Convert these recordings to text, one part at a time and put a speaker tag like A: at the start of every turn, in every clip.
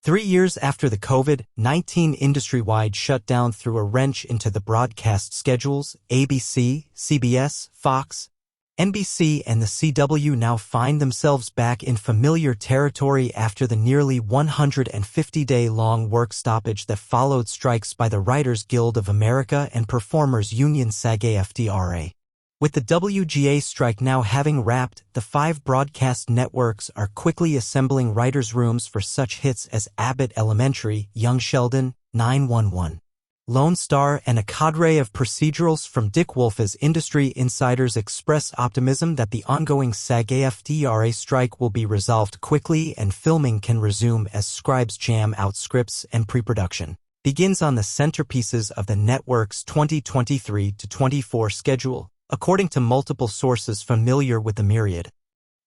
A: 3 years after the COVID-19 industry-wide shutdown threw a wrench into the broadcast schedules, ABC, CBS, Fox, NBC and The CW now find themselves back in familiar territory after the nearly 150-day-long work stoppage that followed strikes by the Writers Guild of America and Performers Union SAG-AFTRA. With the WGA strike now having wrapped, the 5 broadcast networks are quickly assembling writers' rooms for such hits as Abbott Elementary, Young Sheldon, 911, Lone Star, and a cadre of procedurals from Dick Wolf as industry insiders express optimism that the ongoing SAG-AFTRA strike will be resolved quickly and filming can resume as scribes jam out scripts and pre-production begins on the centerpieces of the network's 2023-24 schedule. According to multiple sources familiar with the myriad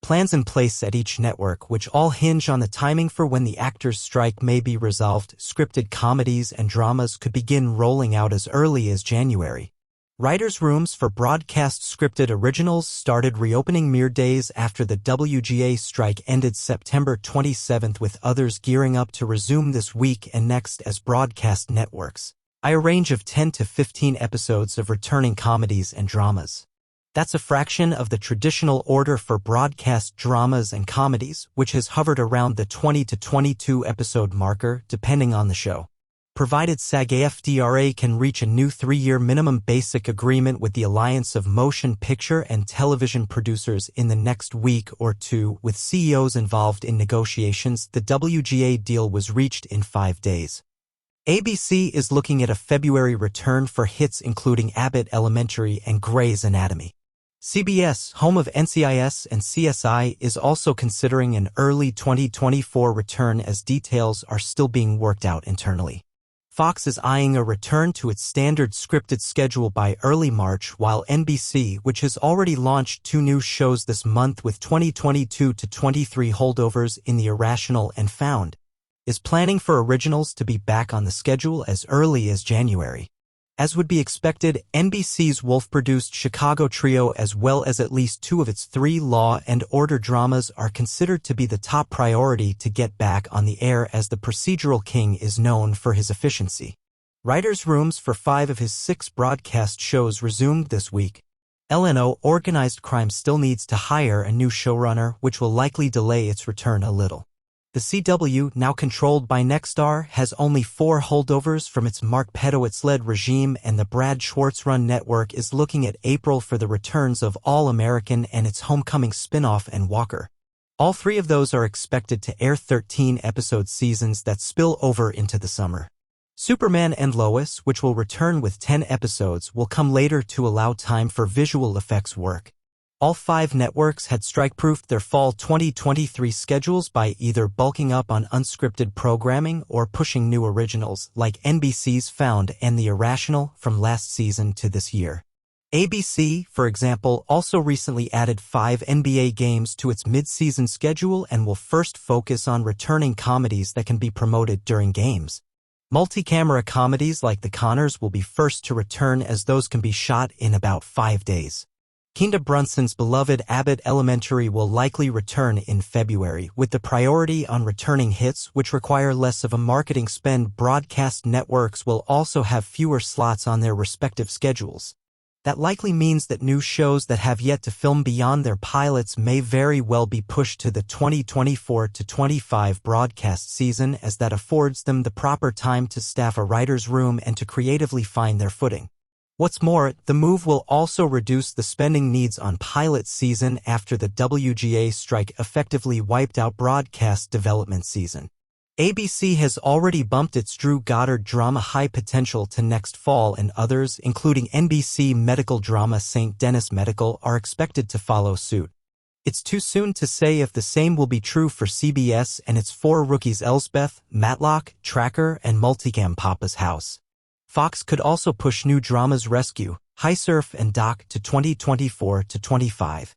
A: plans in place at each network, which all hinge on the timing for when the actors' strike may be resolved, scripted comedies and dramas could begin rolling out as early as January. Writers' rooms for broadcast scripted originals started reopening mere days after the WGA strike ended September 27, with others gearing up to resume this week and next as broadcast networks a range of 10 to 15 episodes of returning comedies and dramas. That's a fraction of the traditional order for broadcast dramas and comedies, which has hovered around the 20 to 22 episode marker, depending on the show. Provided SAG-AFTRA can reach a new 3-year minimum basic agreement with the Alliance of Motion Picture and Television Producers in the next week or two, with CEOs involved in negotiations, the WGA deal was reached in 5 days. ABC is looking at a February return for hits including Abbott Elementary and Grey's Anatomy. CBS, home of NCIS and CSI, is also considering an early 2024 return as details are still being worked out internally. Fox is eyeing a return to its standard scripted schedule by early March, while NBC, which has already launched 2 new shows this month with 2022-23 holdovers in The Irrational and Found, is planning for originals to be back on the schedule as early as January. As would be expected, NBC's Wolf-produced Chicago Trio, as well as at least 2 of its 3 Law and Order dramas, are considered to be the top priority to get back on the air, as the procedural king is known for his efficiency. Writers' rooms for 5 of his 6 broadcast shows resumed this week. LNO Organized Crime still needs to hire a new showrunner, which will likely delay its return a little. The CW, now controlled by Nexstar, has only 4 holdovers from its Mark Pedowitz-led regime, and the Brad Schwartz-run network is looking at April for the returns of All-American and its homecoming spin-off and Walker. All 3 of those are expected to air 13-episode seasons that spill over into the summer. Superman and Lois, which will return with 10 episodes, will come later to allow time for visual effects work. All 5 networks had strike-proofed their fall 2023 schedules by either bulking up on unscripted programming or pushing new originals, like NBC's Found and The Irrational, from last season to this year. ABC, for example, also recently added 5 NBA games to its mid-season schedule and will first focus on returning comedies that can be promoted during games. Multi-camera comedies like The Conners will be first to return, as those can be shot in about 5 days. Kenda Brunson's beloved Abbott Elementary will likely return in February, with the priority on returning hits, which require less of a marketing spend. Broadcast networks will also have fewer slots on their respective schedules. That likely means that new shows that have yet to film beyond their pilots may very well be pushed to the 2024-25 broadcast season, as that affords them the proper time to staff a writer's room and to creatively find their footing. What's more, the move will also reduce the spending needs on pilot season after the WGA strike effectively wiped out broadcast development season. ABC has already bumped its Drew Goddard drama High Potential to next fall, and others, including NBC medical drama St. Denis Medical, are expected to follow suit. It's too soon to say if the same will be true for CBS and its 4 rookies Elsbeth, Matlock, Tracker, and Multicam Papa's House. Fox could also push new dramas Rescue, High Surf, and Doc to 2024-25.